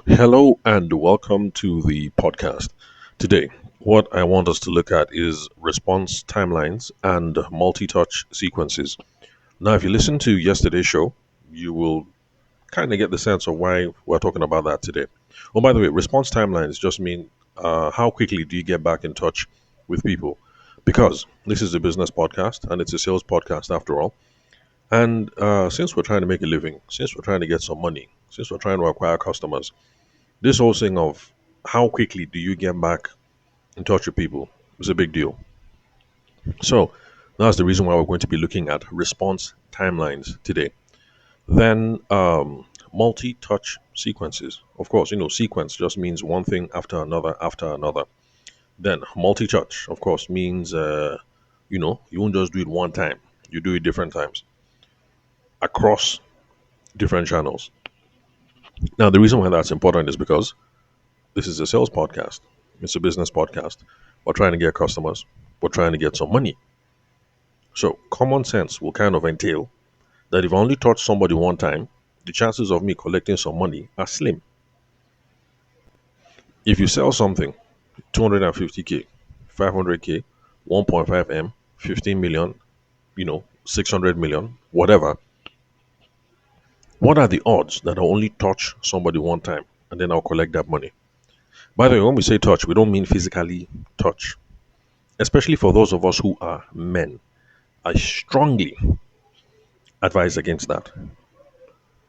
Hello and welcome to the podcast. Today, what I want us to look at is response timelines and multi touch sequences. Now, if you listen to yesterday's show, you will kind of get the sense of why we're talking about that today. Oh, by the way, response timelines just mean how quickly do you get back in touch with people? Because this is a business podcast and it's a sales podcast after all. And since we're trying to make a living, since we're trying to get some money, since we're trying to acquire customers, this whole thing of how quickly do you get back in touch with people is a big deal. So that's the reason why we're going to be looking at response timelines today. Then multi-touch sequences. Of course, sequence just means one thing after another after another. Then multi-touch, of course, means you won't just do it one time. You do it different times across different channels. Now, the reason why that's important is because this is a sales podcast. It's a business podcast. We're trying to get customers. We're trying to get some money. So common sense will kind of entail that if I only touch somebody one time, the chances of me collecting some money are slim. If you sell something, 250k, 500k, 1.5m, 15 million, 600 million, whatever, what are the odds that I'll only touch somebody one time and then I'll collect that money? By the way, when we say touch, we don't mean physically touch, especially for those of us who are men. I strongly advise against that.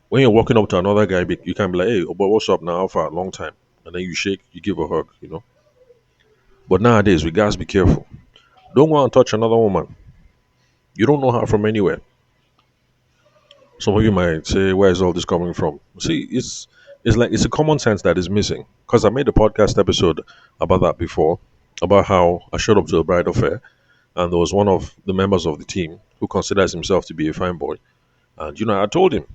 When you're walking up to another guy, you can be like, hey, oh boy, what's up now? For a long time. And then you shake, you give a hug. But nowadays, we guys be careful. Don't go and touch another woman. You don't know her from anywhere. Some of you might say, where is all this coming from? See, it's a common sense that is missing. Because I made a podcast episode about that before, about how I showed up to a bridal fair and there was one of the members of the team who considers himself to be a fine boy. And I told him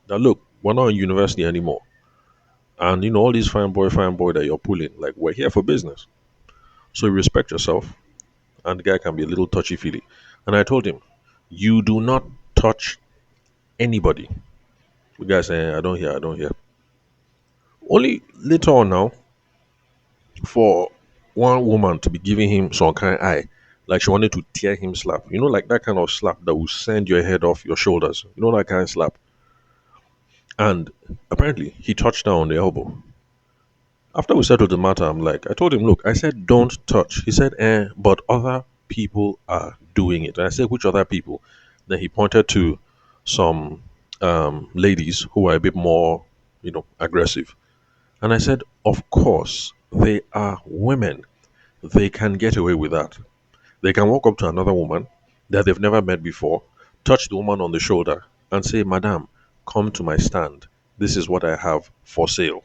that look, we're not in university anymore. And all these fine boy that you're pulling, like we're here for business. So you respect yourself, and the guy can be a little touchy feely. And I told him, you do not touch anybody. The guy saying, I don't hear. Only later on now, for one woman to be giving him some kind of eye, like she wanted to tear him slap. Like that kind of slap that will send your head off your shoulders. That kind of slap. And apparently he touched down on the elbow. After we settled the matter, I told him, look, I said, don't touch. He said, but other people are doing it. And I said, which other people? Then he pointed to some ladies who are a bit more, aggressive. And I said, of course, they are women. They can get away with that. They can walk up to another woman that they've never met before, touch the woman on the shoulder, and say, Madam, come to my stand. This is what I have for sale.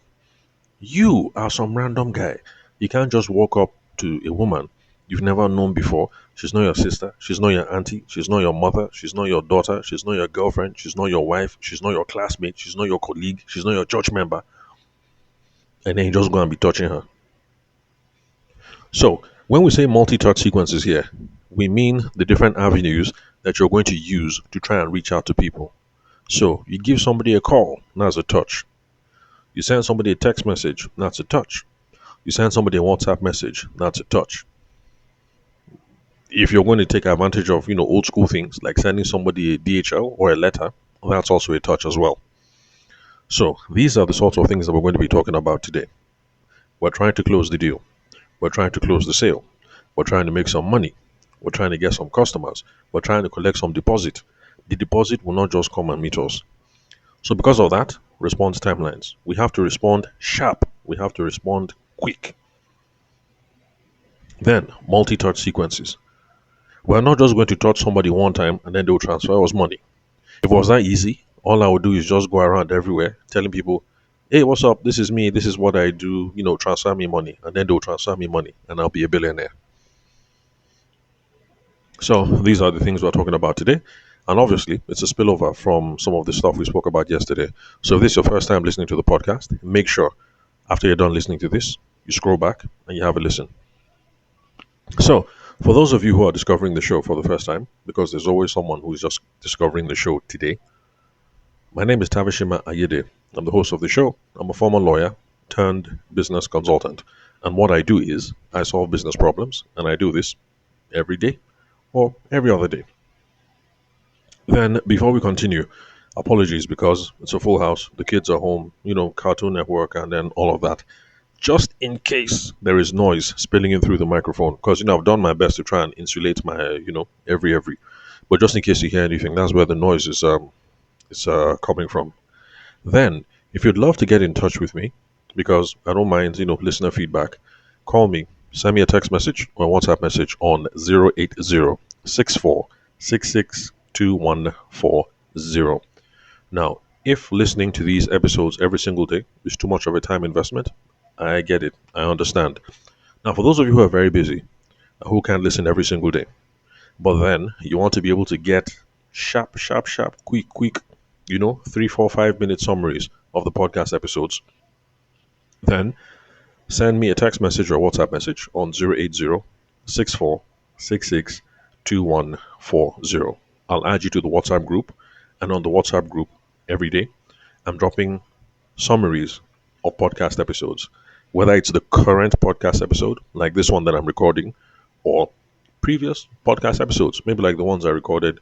You are some random guy. You can't just walk up to a woman you've never known before. She's not your sister. She's not your auntie. She's not your mother. She's not your daughter. She's not your girlfriend. She's not your wife. She's not your classmate. She's not your colleague. She's not your church member. And then you just go and be touching her. So, when we say multi-touch sequences here, we mean the different avenues that you're going to use to try and reach out to people. So, you give somebody a call, that's a touch. You send somebody a text message, that's a touch. You send somebody a WhatsApp message, that's a touch. If you're going to take advantage of, old school things like sending somebody a DHL or a letter, that's also a touch as well. So, these are the sorts of things that we're going to be talking about today. We're trying to close the deal. We're trying to close the sale. We're trying to make some money. We're trying to get some customers. We're trying to collect some deposit. The deposit will not just come and meet us. So because of that, response timelines. We have to respond sharp. We have to respond quick. Then, multi-touch sequences. We're not just going to touch somebody one time and then they'll transfer us money. If it was that easy, all I would do is just go around everywhere telling people, hey, what's up? This is me. This is what I do. Transfer me money. And then they'll transfer me money and I'll be a billionaire. So these are the things we're talking about today. And obviously, it's a spillover from some of the stuff we spoke about yesterday. So if this is your first time listening to the podcast, make sure after you're done listening to this, you scroll back and you have a listen. So for those of you who are discovering the show for the first time, because there's always someone who is just discovering the show today, my name is Tavishima Ayede. I'm the host of the show. I'm a former lawyer turned business consultant. And what I do is I solve business problems, and I do this every day or every other day. Then, before we continue, apologies because it's a full house. The kids are home, Cartoon Network, and then all of that. Just in case there is noise spilling in through the microphone, because I've done my best to try and insulate my every. But just in case you hear anything, that's where the noise is coming from. Then, if you'd love to get in touch with me, because I don't mind, listener feedback, call me, send me a text message or a WhatsApp message on 080 Now, if listening to these episodes every single day is too much of a time investment, I get it. I understand. Now, for those of you who are very busy, who can't listen every single day, but then you want to be able to get sharp, sharp, sharp, quick, 3, 4, 5 minute summaries of the podcast episodes, then send me a text message or a WhatsApp message on 080 I'll add you to the WhatsApp group, and on the WhatsApp group every day, I'm dropping summaries of podcast episodes, whether it's the current podcast episode, like this one that I'm recording, or previous podcast episodes, maybe like the ones I recorded,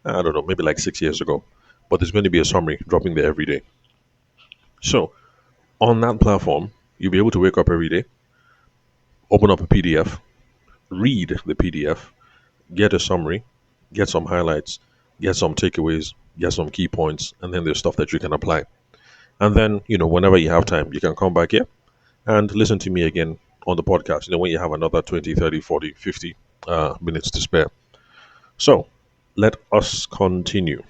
I don't know, maybe like 6 years ago. But there's going to be a summary dropping there every day. So, on that platform, you'll be able to wake up every day, open up a PDF, read the PDF, get a summary, get some highlights, get some takeaways, get some key points, and then there's stuff that you can apply. And then, whenever you have time, you can come back here and listen to me again on the podcast, when you have another 20, 30, 40, 50 minutes to spare. So, let us continue.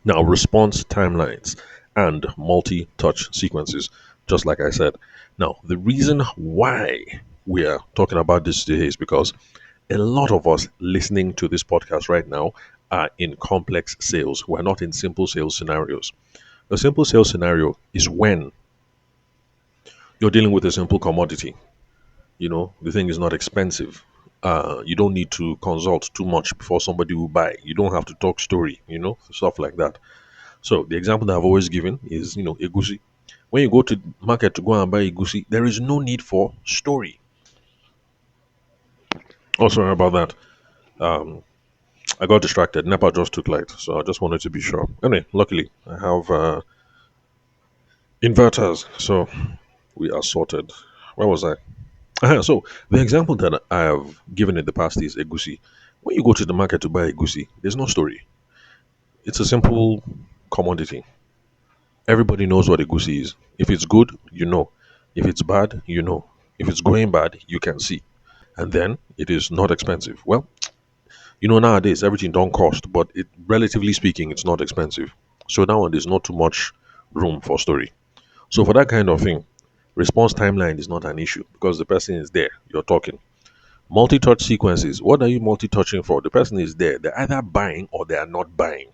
Now, response timelines and multi-touch sequences, just like I said. Now, the reason why we are talking about this today is because a lot of us listening to this podcast right now are in complex sales. We're not in simple sales scenarios. A simple sales scenario is when you're dealing with a simple commodity. The thing is not expensive. You don't need to consult too much before somebody will buy. You don't have to talk story, stuff like that. So the example that I've always given is, egusi. When you go to market to go and buy egusi, there is no need for story. Oh, sorry about that. I got distracted. NEPA just took light, so I just wanted to be sure. Anyway, luckily I have inverters, so we are sorted. Where was I? So the example that I have given in the past is egusi. When you go to the market to buy egusi, there's no story. It's a simple commodity. Everybody knows what egusi is. If it's good, you know. If it's bad, you know. If it's going bad, you can see. And then it is not expensive. Well, nowadays everything don't cost, but relatively speaking, it's not expensive. So now there's not too much room for story. So for that kind of thing, response timeline is not an issue because the person is there. You're talking. Multi-touch sequences. What are you multi-touching for? The person is there. They're either buying or they are not buying.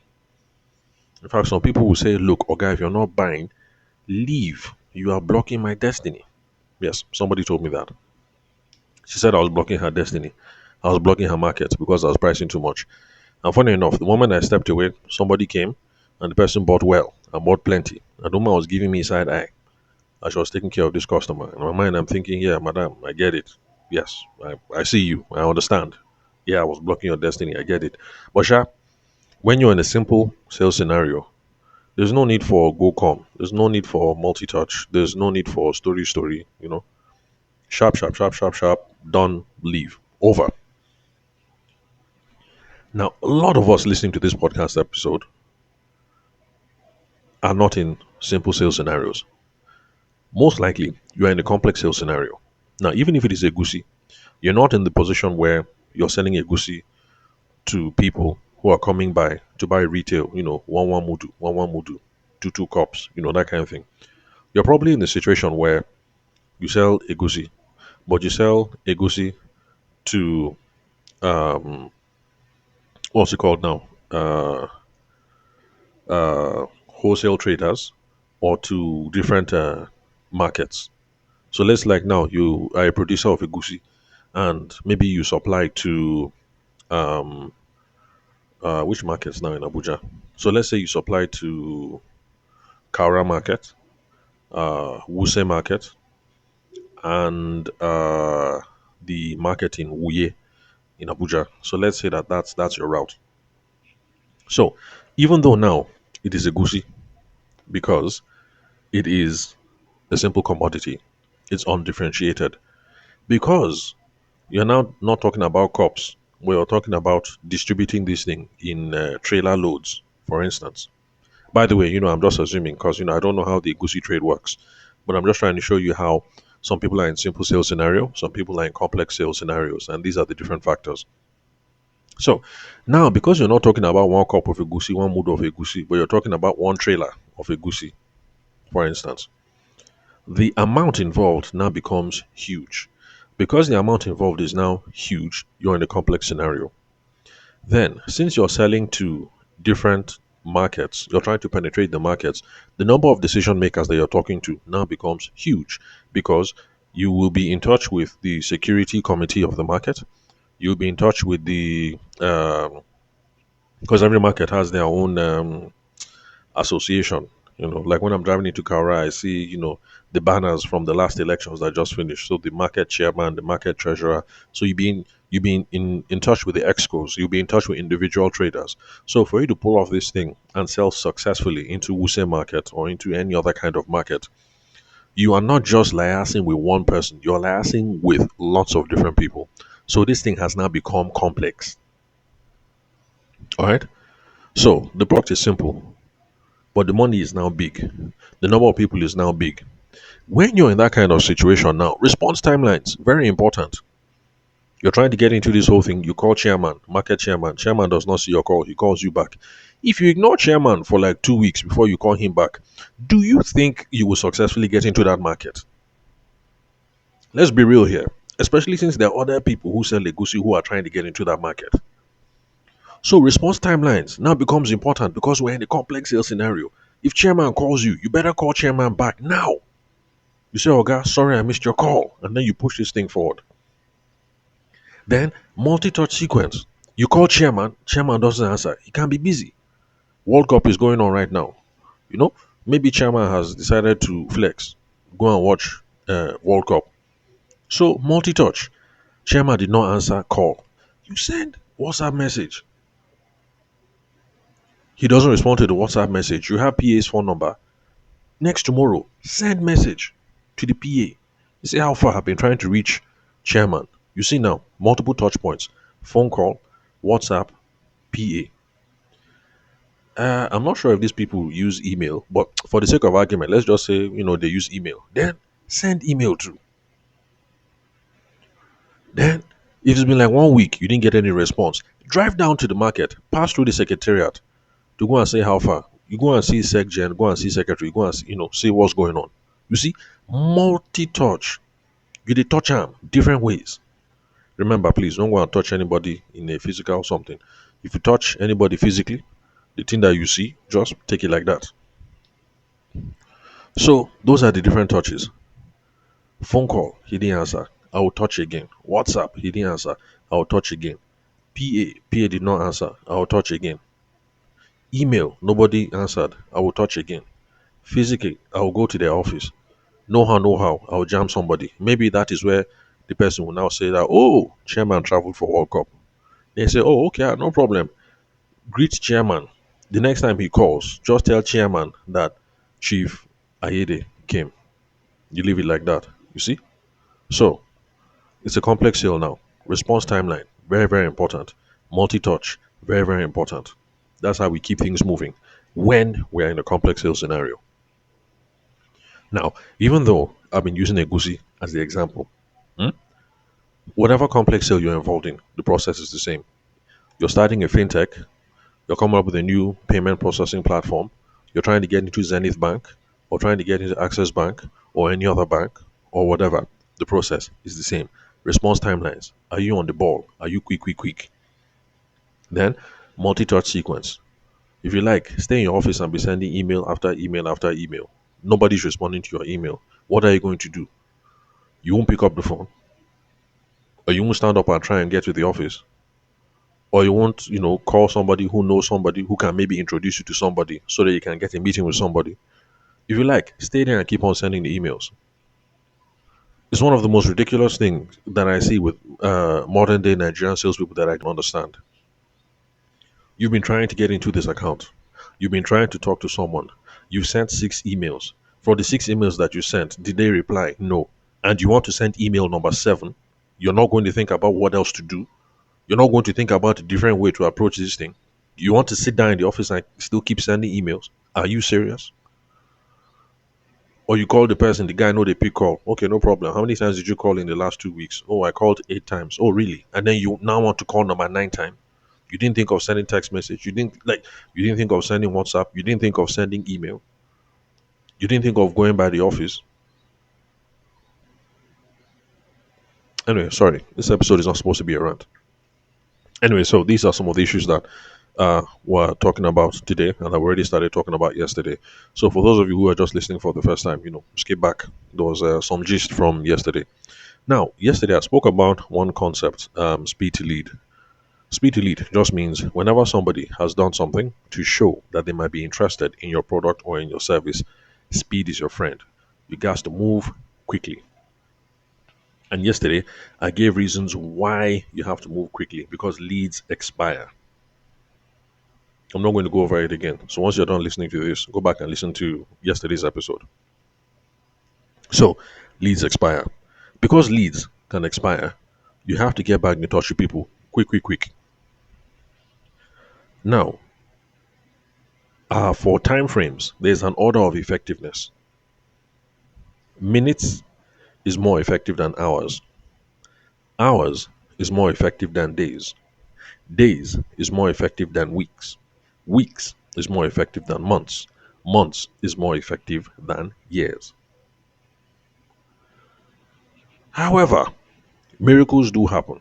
In fact, some people will say, look, okay, if you're not buying, leave. You are blocking my destiny. Yes, somebody told me that. She said I was blocking her destiny. I was blocking her market because I was pricing too much. And funny enough, the moment I stepped away, somebody came and the person bought well and bought plenty. And the woman was giving me side eye as she was taking care of this customer. In my mind, I'm thinking, yeah, madam, I get it. Yes, I see you. I understand. Yeah, I was blocking your destiny. I get it. But when you're in a simple sales scenario, there's no need for go come. There's no need for multi-touch. There's no need for story. Sharp, sharp, sharp, sharp, sharp. Done. Leave. Over. Now, a lot of us listening to this podcast episode are not in simple sales scenarios. Most likely, you are in a complex sales scenario. Now, even if it is egusi, you're not in the position where you're selling egusi to people who are coming by to buy retail, one mudu, two cups, that kind of thing. You're probably in a situation where you sell egusi, but you sell egusi to what's it called now? Wholesale traders or to different markets. So let's like now you are a producer of egusi, and maybe you supply to which markets now in Abuja. So let's say you supply to Kaura market, Wuse Market, and the market in Wuye in Abuja. So let's say that that's your route. So even though now it is a goosey because it is a simple commodity, it's undifferentiated because you're now not talking about cups. We're talking about distributing this thing in trailer loads, for instance. By the way, I'm just assuming because I don't know how the goosey trade works, but I'm just trying to show you how some people are in simple sales scenario, some people are in complex sales scenarios, and these are the different factors. So now, because you're not talking about one cup of a goosey, one mood of a goosey, but you're talking about one trailer of a goosey, for instance, the amount involved now becomes huge. Because the amount involved is now huge, you're in a complex scenario. Then, since you're selling to different markets, you're trying to penetrate the markets, the number of decision makers that you're talking to now becomes huge because you will be in touch with the security committee of the market. You'll be in touch with the because every market has their own association. Like when I'm driving into Kaura, I see, the banners from the last elections that just finished. So the market chairman, the market treasurer. So you be in touch with the excos. You'll be in touch with individual traders. So for you to pull off this thing and sell successfully into Wuse market or into any other kind of market, you are not just liaising with one person. You're liaising with lots of different people. So this thing has now become complex. All right. So the product is simple, but the money is now big. The number of people is now big. When you're in that kind of situation now, response timelines very important. You're trying to get into this whole thing. You call chairman, market chairman. Chairman does not see your call. He calls you back. If you ignore chairman for like 2 weeks before you call him back, do you think you will successfully get into that market? Let's be real here. Especially since there are other people who sell legusi who are trying to get into that market. So response timelines now becomes important because we're in a complex sales scenario. If chairman calls you, you better call chairman back now. You say, "Oh God, sorry I missed your call," and then you push this thing forward. Then multi-touch sequence. You call chairman, chairman doesn't answer. He can be busy. World Cup is going on right now. You know, maybe chairman has decided to flex, go and watch World Cup. So multi-touch. Chairman did not answer call. You send WhatsApp message. He doesn't respond to the WhatsApp message. You have PA's phone number. Next tomorrow, send message to the PA. You see how far I've been trying to reach chairman. You see now, multiple touch points. Phone call, WhatsApp, PA. I'm not sure if these people use email, but for the sake of argument, let's just say, they use email. Then send email to. Then, if it's been like 1 week, you didn't get any response, drive down to the market, pass through the secretariat to go and say how far. You go and see SecGen, go and see secretary, go and see, see what's going on. You see, multi-touch. You did touch arm different ways. Remember, please don't go and touch anybody in a physical something. If you touch anybody physically, the thing that you see, just take it like that. So those are the different touches. Phone call, he didn't answer. I will touch again. WhatsApp, he didn't answer. I will touch again. PA did not answer. I will touch again. Email, nobody answered. I will touch again. Physically, I will go to their office. No how, I will jam somebody. Maybe that is where the person will now say that, oh, chairman traveled for World Cup. They say, oh, okay, no problem. Greet chairman. The next time he calls, just tell chairman that Chief Ayede came. You leave it like that. You see? So, it's a complex sale now. Response timeline, very, very important. Multi touch, very, very important. That's how we keep things moving when we're in a complex sales scenario. Now, even though I've been using Egusi as the example, whatever complex sale you're involved in, the process is the same. You're starting a fintech, you're coming up with a new payment processing platform, you're trying to get into Zenith Bank, or trying to get into Access Bank, or any other bank, or whatever. The process is the same. Response timelines. Are you on the ball? Are you quick? Then, multi touch sequence. If you like, stay in your office and be sending email after email after email. Nobody's responding to your email. What are you going to do? You won't pick up the phone, or you won't stand up and try and get to the office, or you won't, call somebody who knows somebody who can maybe introduce you to somebody so that you can get a meeting with somebody. If you like, stay there and keep on sending the emails. It's one of the most ridiculous things that I see with modern day Nigerian salespeople that I can understand. You've been trying to get into this account. You've been trying to talk to someone. You've sent 6 emails. For the 6 emails that you sent, did they reply? No. And you want to send email number 7? You're not going to think about what else to do. You're not going to think about a different way to approach this thing. You want to sit down in the office and still keep sending emails? Are you serious? Or you call the person, the guy know they pick call. Okay, no problem. How many times did you call in the last 2 weeks? Oh, I called 8 times. Oh, really? And then you now want to call number 9 time. You didn't think of sending text message. You didn't think of sending WhatsApp. You didn't think of sending email. You didn't think of going by the office. Anyway, sorry. This episode is not supposed to be a rant. Anyway, so these are some of the issues that we're talking about today, and I've already started talking about yesterday. So for those of you who are just listening for the first time, skip back. There was some gist from yesterday. Now, yesterday I spoke about one concept, speed to lead. Speed to lead just means whenever somebody has done something to show that they might be interested in your product or in your service, speed is your friend. You got to move quickly. And yesterday, I gave reasons why you have to move quickly because leads expire. I'm not going to go over it again. So once you're done listening to this, go back and listen to yesterday's episode. So, leads expire. Because leads can expire, you have to get back in touch with people quick, quick, quick. Now, for time frames, there's an order of effectiveness. Minutes is more effective than hours. Hours is more effective than days. Days is more effective than weeks. Weeks is more effective than months. Months is more effective than years. However, miracles do happen.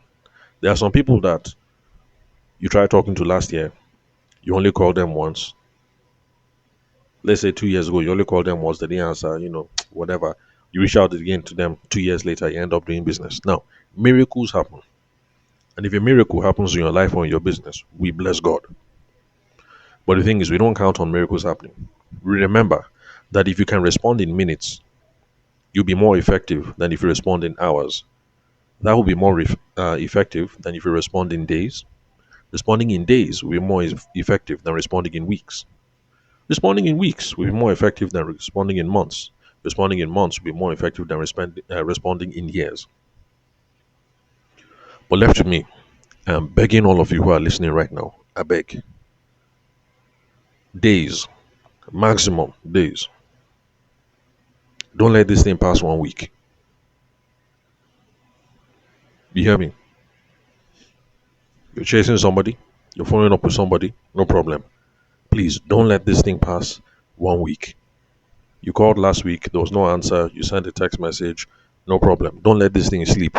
There are some people that you tried talking to last year, you only called them once. Let's say 2 years ago, you only called them once, they didn't answer, whatever. You reach out again to them 2 years later, you end up doing business. Now, miracles happen. And if a miracle happens in your life or in your business, we bless God. But the thing is, we don't count on miracles happening. Remember that if you can respond in minutes, you'll be more effective than if you respond in hours. That will be more effective than if you respond in days. Responding in days will be more effective than responding in weeks. Responding in weeks will be more effective than responding in months. Responding in months will be more effective than responding in years. But left to me, I'm begging all of you who are listening right now, I beg. Days, maximum days. Don't let this thing pass 1 week. You hear me? You're chasing somebody, you're following up with somebody, no problem. Please don't let this thing pass 1 week. You called last week, there was no answer, you sent a text message, no problem. Don't let this thing sleep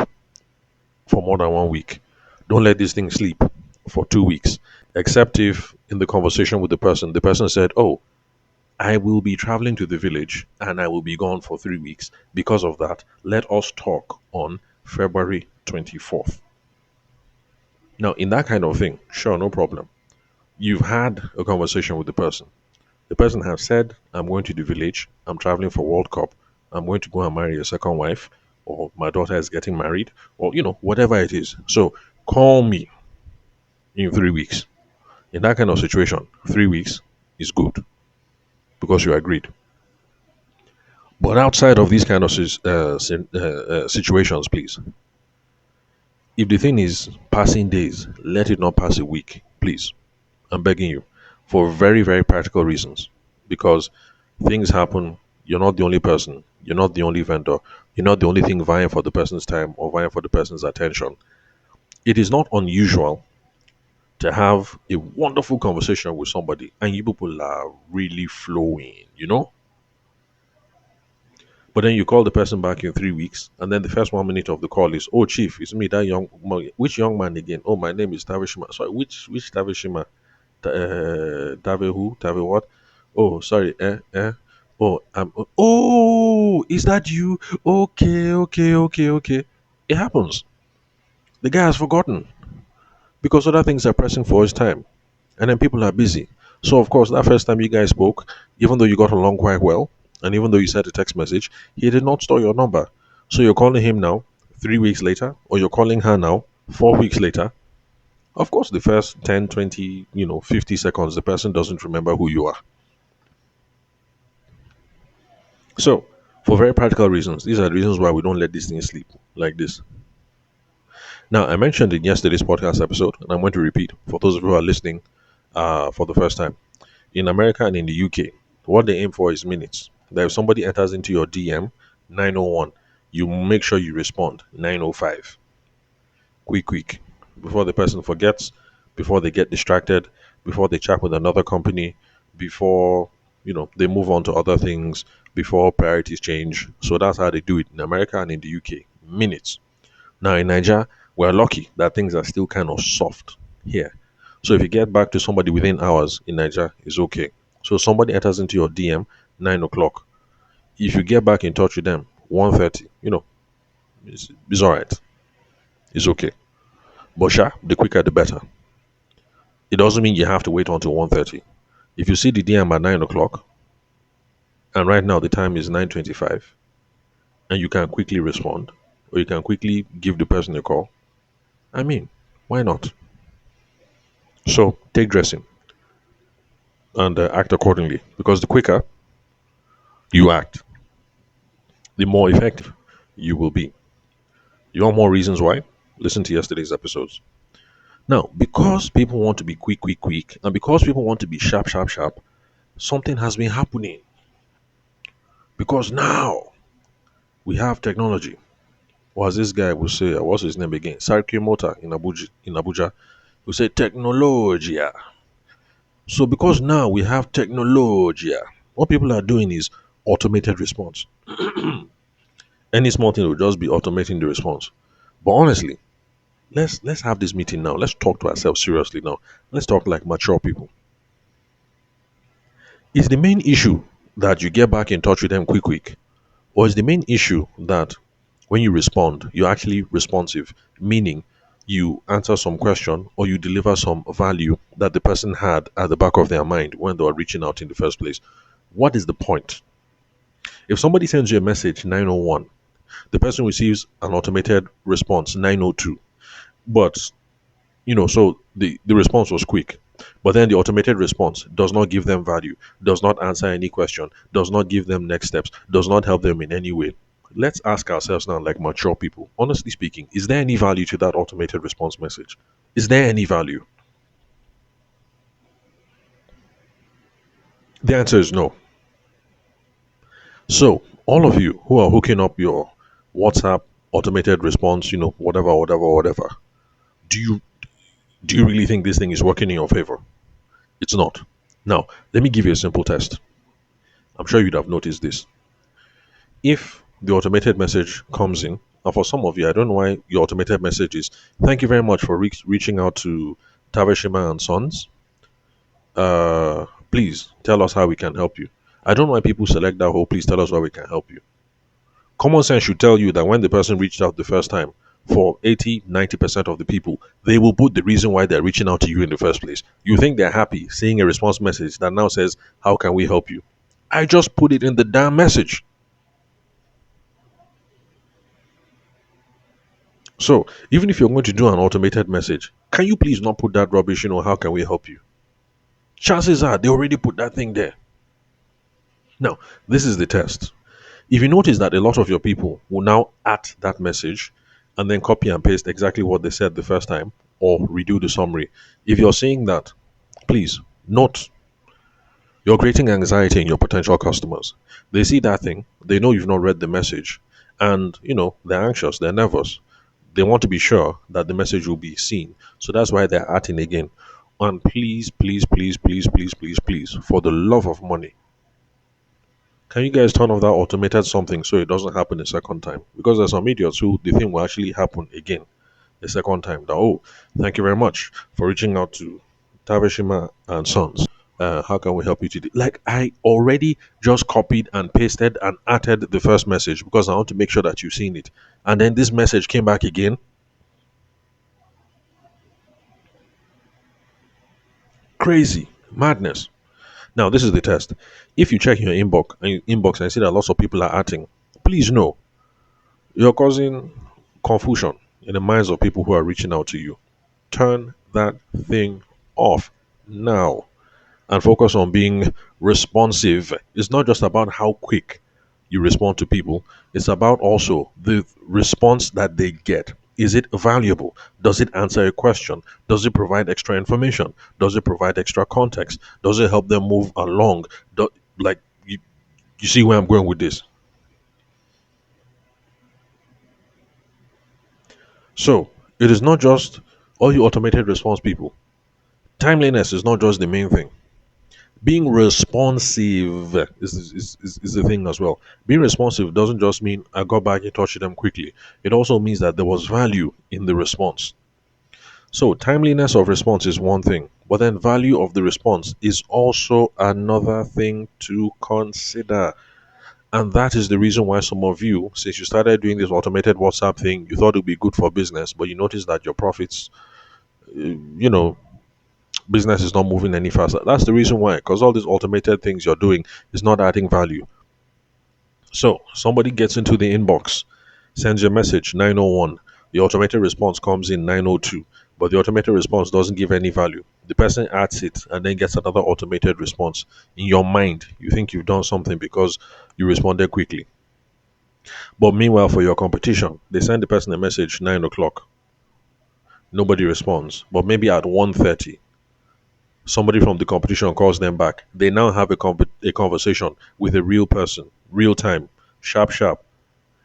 for more than 1 week. Don't let this thing sleep for 2 weeks. Except if in the conversation with the person said, oh, I will be traveling to the village and I will be gone for 3 weeks. Because of that, let us talk on February 24th. Now, in that kind of thing, sure, no problem. You've had a conversation with the person. The person has said, I'm going to the village, I'm traveling for World Cup, I'm going to go and marry a second wife, or my daughter is getting married, or whatever it is. So call me in 3 weeks. In that kind of situation, 3 weeks is good because you agreed. But outside of these kind of situations, please, if the thing is passing days, let it not pass a week, please. I'm begging you for very, very practical reasons because things happen. You're not the only person, you're not the only vendor, you're not the only thing vying for the person's time or vying for the person's attention. It is not unusual to have a wonderful conversation with somebody and you people are really flowing. But then you call the person back in 3 weeks, and then the first 1 minute of the call is, "Oh, chief, it's me, that young man. Which young man again? Oh, my name is Tavishima. Sorry, which Tavishima? Tave who? Tave what? Oh, sorry. Oh, oh, is that you? Okay, okay, okay, okay. It happens. The guy has forgotten because other things are pressing for his time, and then people are busy. So, of course, that first time you guys spoke, even though you got along quite well, And even though you sent a text message, he did not store your number. So you're calling him now, 3 weeks later, or you're calling her now, 4 weeks later. Of course, the first 10, 20, 50 seconds, the person doesn't remember who you are. So, for very practical reasons, these are the reasons why we don't let these things sleep like this. Now, I mentioned in yesterday's podcast episode, and I'm going to repeat for those of you who are listening for the first time. In America and in the UK, what they aim for is minutes. That if somebody enters into your DM 901, you make sure you respond 905. Quick, before the person forgets, before they get distracted, before they chat with another company, before they move on to other things, before priorities change. So that's how they do it in America and in the UK. Minutes. Now in Nigeria, we're lucky that things are still kind of soft here. So if you get back to somebody within hours in Nigeria, it's okay. So somebody enters into your DM 9 o'clock. If you get back in touch with them 1:30, it's all right. It's okay. But sure, the quicker the better. It doesn't mean you have to wait until 1:30. If you see the DM at 9 o'clock, and right now the time is 9:25, and you can quickly respond, or you can quickly give the person a call, I mean, why not? So take dressing and act accordingly, because the quicker you act, the more effective you will be. You want more reasons why? Listen to yesterday's episodes. Now, because people want to be quick, and because people want to be sharp, something has been happening. Because now we have technology. Or as this guy will say, what's his name again? Sarki Mota in Abuja will say technology. So because now we have technology, what people are doing is automated response. Any small thing will just be automating the response. But honestly, let's have this meeting now. Let's talk to ourselves seriously now. Let's talk like mature people. Is the main issue that you get back in touch with them quick, or is the main issue that when you respond, you're actually responsive, meaning you answer some question or you deliver some value that the person had at the back of their mind when they were reaching out in the first place? What is the point? If somebody sends you a message 901, the person receives an automated response 902. But so the response was quick. But then the automated response does not give them value, does not answer any question, does not give them next steps, does not help them in any way. Let's ask ourselves now, like mature people, honestly speaking, is there any value to that automated response message? Is there any value? The answer is no. So, all of you who are hooking up your WhatsApp automated response, whatever, do you really think this thing is working in your favor? It's not. Now, let me give you a simple test. I'm sure you'd have noticed this. If the automated message comes in, and for some of you, I don't know why your automated message is, thank you very much for reaching out to Taveshima and Sons. Please tell us how we can help you. I don't know why people select that whole, please tell us how we can help you. Common sense should tell you that when the person reached out the first time, for 80-90% of the people, they will put the reason why they're reaching out to you in the first place. You think they're happy seeing a response message that now says, how can we help you? I just put it in the damn message. So even if you're going to do an automated message, can you please not put that rubbish, how can we help you? Chances are they already put that thing there. Now, this is the test. If you notice that a lot of your people will now add that message and then copy and paste exactly what they said the first time or redo the summary, if you're seeing that, please note, you're creating anxiety in your potential customers. They see that thing, they know you've not read the message, and they're anxious, they're nervous. They want to be sure that the message will be seen. So that's why they're adding again. And please, for the love of money, can you guys turn off that automated something so it doesn't happen a second time? Because there's some idiots who the thing will actually happen again a second time. That, thank you very much for reaching out to Taveshima and Sons. How can we help you today? Like, I already just copied and pasted and added the first message because I want to make sure that you've seen it. And then this message came back again. Crazy. Madness. Now, this is the test. If you check your inbox and see that lots of people are acting, please know you're causing confusion in the minds of people who are reaching out to you. Turn that thing off now and focus on being responsive. It's not just about how quick you respond to people, it's about also the response that they get. Is it valuable? Does it answer a question? Does it provide extra information? Does it provide extra context? Does it help them move along? Like, you see where I'm going with this? So, it is not just all you automated response people. Timeliness is not just the main thing. Being responsive is the thing as well. Being responsive doesn't just mean I got back in touch with them quickly. It also means that there was value in the response. So timeliness of response is one thing, but then value of the response is also another thing to consider. And that is the reason why some of you, since you started doing this automated WhatsApp thing, you thought it would be good for business, but you noticed that your profits, you know, business is not moving any faster. That's the reason why, because all these automated things you're doing is not adding value. So somebody gets into the inbox, sends you a message 901. The automated response comes in 902, but the automated response doesn't give any value. The person adds it and then gets another automated response. In your mind, you think you've done something because you responded quickly. But meanwhile, for your competition, they send the person a message 9 o'clock. Nobody responds. But maybe at 1:30, somebody from the competition calls them back. They now have a conversation with a real person, real time, sharp, sharp,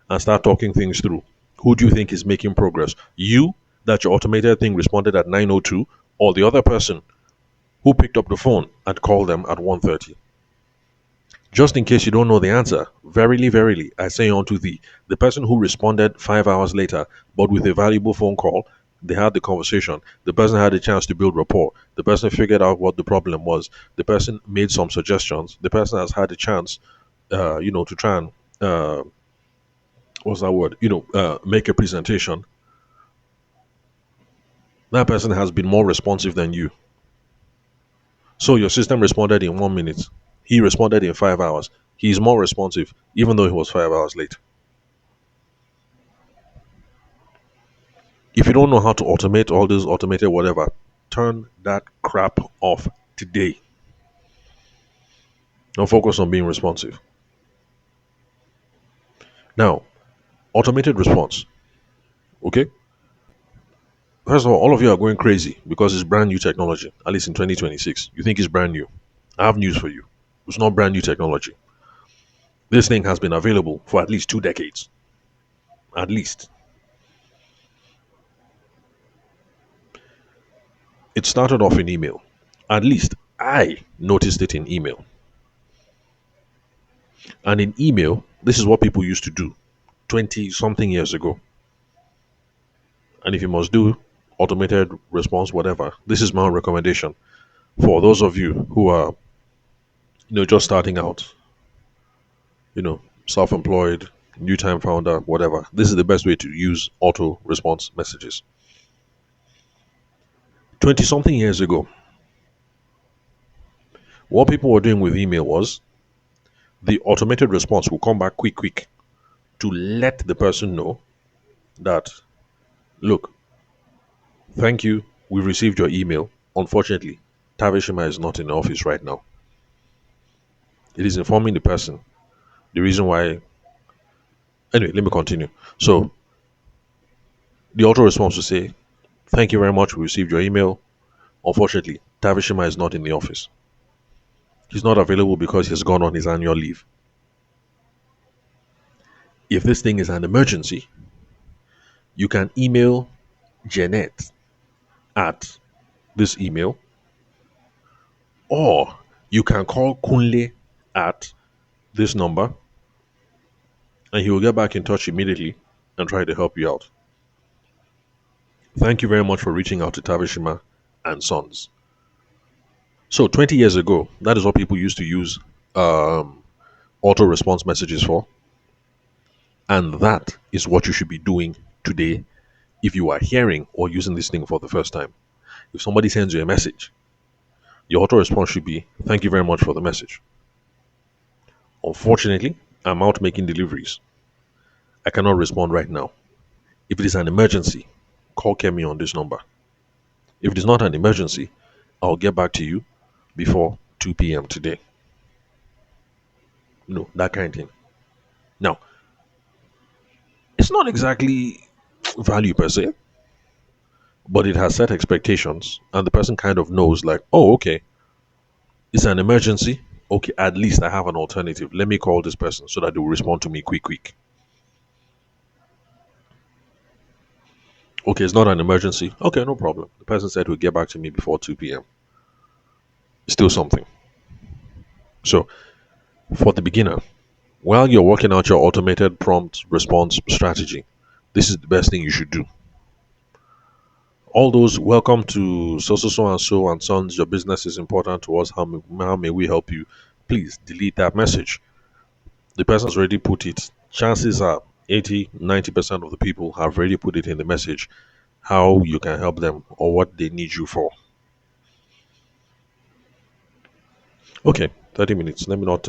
and start talking things through. Who do you think is making progress? You, that your automated thing responded at 9:02, or the other person who picked up the phone and called them at 1:30? Just in case you don't know the answer, verily, verily, I say unto thee, the person who responded 5 hours later, but with a valuable phone call, they had the conversation. The person had a chance to build rapport. The person figured out what the problem was. The person made some suggestions. The person has had a chance, to try and what's that word? Make a presentation. That person has been more responsive than you. So your system responded in 1 minute. He responded in 5 hours. He's more responsive, even though he was 5 hours late. If you don't know how to automate all this automated whatever, turn that crap off today. Don't focus on being responsive. Now, automated response. Okay? First of all of you are going crazy because it's brand new technology, at least in 2026. You think it's brand new. I have news for you. It's not brand new technology. This thing has been available for at least 2 decades. At least. It started off in email. At least I noticed it in email. And in email, this is what people used to do 20 something years ago. And if you must do automated response, whatever, this is my own recommendation for those of you who are, just starting out, self employed, new time founder, whatever. This is the best way to use auto response messages. 20 something years ago, what people were doing with email was the automated response will come back quick to let the person know that, look, thank you, we received your email. Unfortunately, Tavishima is not in the office right now. It is informing the person the reason why. Anyway, let me continue. So, the auto response will say, thank you very much, we received your email. Unfortunately, Tavishima is not in the office. He's not available because he's gone on his annual leave. If this thing is an emergency, you can email Jeanette at this email, or you can call Kunle at this number, and he will get back in touch immediately and try to help you out. Thank you very much for reaching out to Tavishima and Sons. So 20 years ago, that is what people used to use auto response messages for. And that is what you should be doing today if you are hearing or using this thing for the first time. If somebody sends you a message, Your auto response should be, "Thank you very much for the message. Unfortunately, I'm out making deliveries. I cannot respond right now. If it is an emergency, call Kemi on this number. If it is not an emergency, I'll get back to you before 2 p.m. today." That kind of thing. Now, it's not exactly value per se, but it has set expectations, and the person kind of knows, like, oh, okay, it's an emergency. Okay, at least I have an alternative. Let me call this person so that they will respond to me quick, quick. Okay, it's not an emergency. Okay, no problem. The person said he'll get back to me before 2 p.m. Still something. So, for the beginner, while you're working out your automated prompt response strategy, this is the best thing you should do. All those "welcome to so and sons, your business is important to us, how may we help you," please delete that message. The person's already put it. Chances are 80-90% of the people have already put it in the message how you can help them or what they need you for. Okay, 30 minutes. Let me not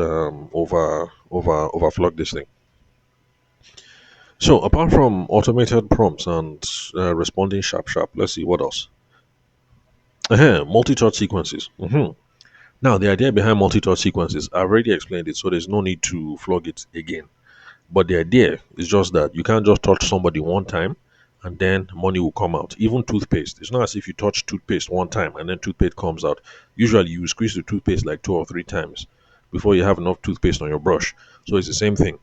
overflog this thing. So apart from automated prompts and responding sharp sharp, let's see what else. Multi-touch sequences. Now, the idea behind multi-touch sequences, I've already explained it, so there's no need to flog it again. But the idea is just that you can't just touch somebody one time and then money will come out. Even toothpaste. It's not as if you touch toothpaste one time and then toothpaste comes out. Usually you squeeze the toothpaste like 2 or 3 times before you have enough toothpaste on your brush. So it's the same thing.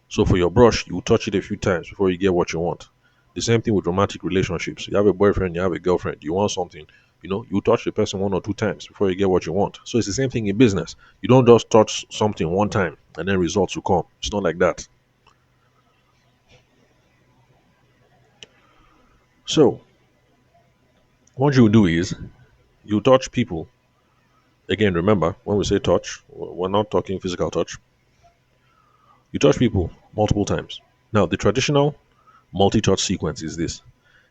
So for your brush, you touch it a few times before you get what you want. The same thing with romantic relationships. You have a boyfriend, you have a girlfriend, you want something, you touch the person 1 or 2 times before you get what you want. So it's the same thing in business. You don't just touch something one time and then results will come. It's not like that. So what you do is you touch people. Again, remember, when we say touch, we're not talking physical touch. You touch people multiple times. Now, the traditional multi-touch sequence is this: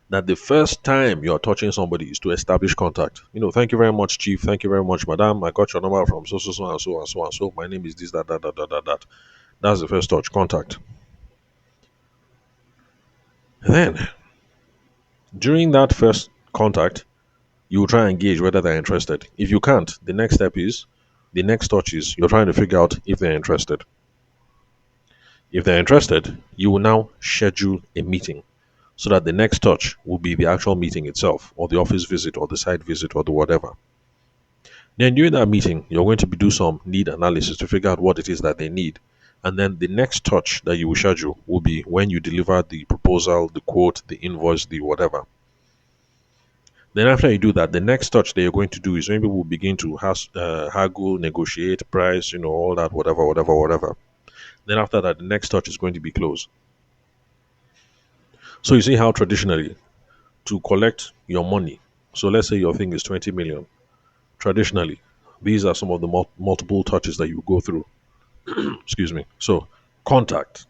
that the first time you're touching somebody is to establish contact. Thank you very much, Chief. Thank you very much, Madam. I got your number from so, so, so, and so, and so, and so. My name is this, that, that, that, that, that, that. That's the first touch, contact. Then, during that first contact, you will try and gauge whether they're interested. If you can't, the next touch is you're trying to figure out if they're interested. If they're interested, you will now schedule a meeting so that the next touch will be the actual meeting itself, or the office visit, or the site visit, or the whatever. Then during that meeting, you're going to do some need analysis to figure out what it is that they need. And then the next touch that you will schedule will be when you deliver the proposal, the quote, the invoice, the whatever. Then after you do that, the next touch that you're going to do is when people begin to haggle, negotiate price, all that, whatever, whatever, whatever. Then after that, the next touch is going to be close. So you see how traditionally, to collect your money, so let's say your thing is 20 million, traditionally, these are some of the multiple touches that you go through. Excuse me. So, contact,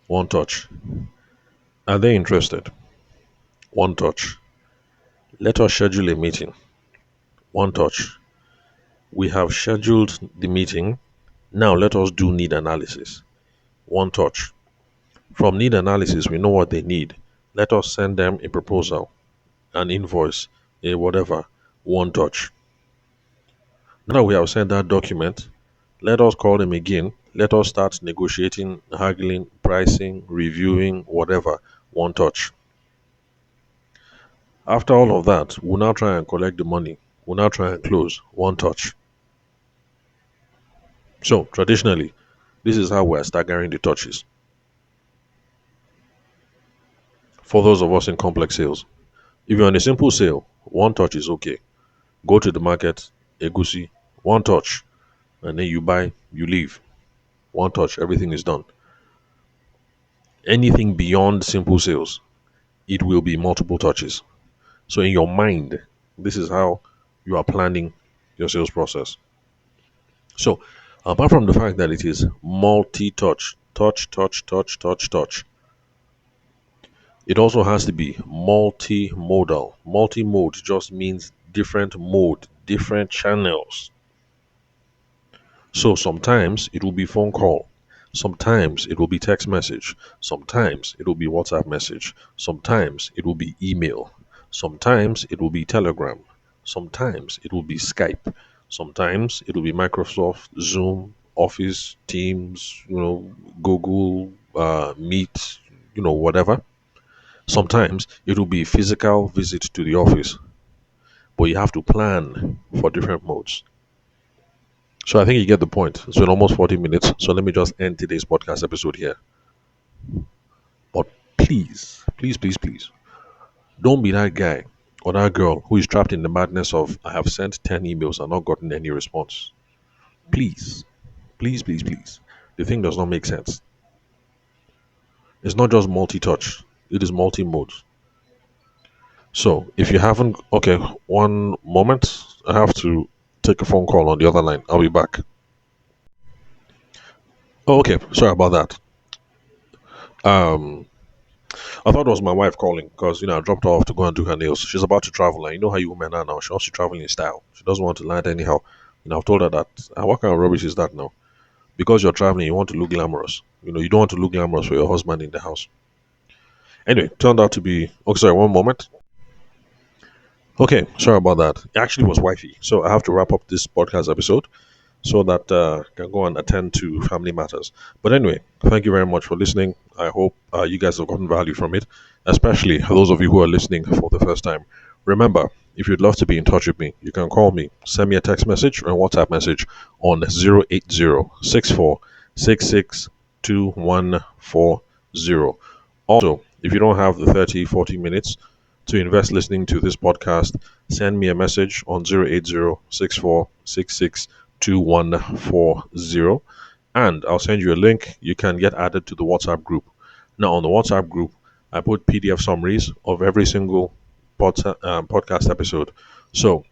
one touch. Are they interested? One touch. Let us schedule a meeting. One touch. We have scheduled the meeting. Now let us do need analysis. One touch. From need analysis, we know what they need. Let us send them a proposal, an invoice, a whatever. One touch. Now we have sent that document. Let us call them again. Let us start negotiating, haggling, pricing, reviewing, whatever. One touch. After all of that, we'll now try and collect the money. We'll now try and close. One touch. So, traditionally, this is how we're staggering the touches. For those of us in complex sales, if you're on a simple sale, one touch is okay. Go to the market, egusi, one touch, and then you buy, you leave. One touch, everything is done. Anything beyond simple sales, it will be multiple touches. So in your mind, this is how you are planning your sales process. So apart from the fact that it is multi-touch, touch, it also has to be multimodal. Multi-mode just means different mode, different channels. So sometimes it will be phone call, sometimes it will be text message, sometimes it will be WhatsApp message, sometimes it will be email, sometimes it will be Telegram, sometimes it will be Skype, sometimes it will be Microsoft, Zoom, Office, Teams, Google, Meet, whatever. Sometimes it will be physical visit to the office, but you have to plan for different modes. So I think you get the point. It's been almost 40 minutes. So let me just end today's podcast episode here. But please, please, please, please, don't be that guy or that girl who is trapped in the madness of I have sent 10 emails and not gotten any response. Please, please, please, please. The thing does not make sense. It's not just multi touch, it is multi mode. So if you haven't, okay, one moment. I have to take a phone call on the other line. I'll be back. Oh, okay. Sorry about that. Um, I thought it was my wife calling because I dropped her off to go and do her nails. She's about to travel, and you know how you women are now. She wants to travel in style. She doesn't want to land anyhow. I've told her that. What kind of rubbish is that now? Because you're traveling, you want to look glamorous. You don't want to look glamorous for your husband in the house. Anyway, turned out to be. Oh, sorry, one moment. Okay, sorry about that. It actually was wifey, so I have to wrap up this podcast episode so that can go and attend to family matters. But anyway, thank you very much for listening. I hope you guys have gotten value from it, especially those of you who are listening for the first time. Remember, if you'd love to be in touch with me, you can call me, send me a text message or a WhatsApp message on 08064662140. Also, if you don't have the 30-40 minutes to invest listening to this podcast, send me a message on 08064662140 and I'll send you a link. You can get added to the WhatsApp group. Now, on the WhatsApp group, I put PDF summaries of every single podcast episode. So,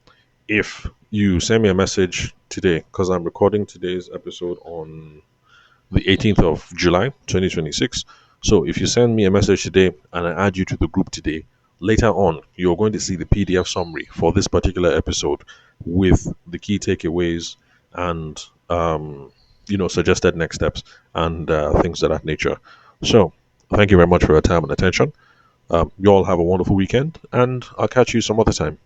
if you send me a message today, because I'm recording today's episode on the 18th of July, 2026. So, if you send me a message today and I add you to the group today, later on, you're going to see the PDF summary for this particular episode with the key takeaways and suggested next steps and things of that nature. So, thank you very much for your time and attention. You all have a wonderful weekend, and I'll catch you some other time.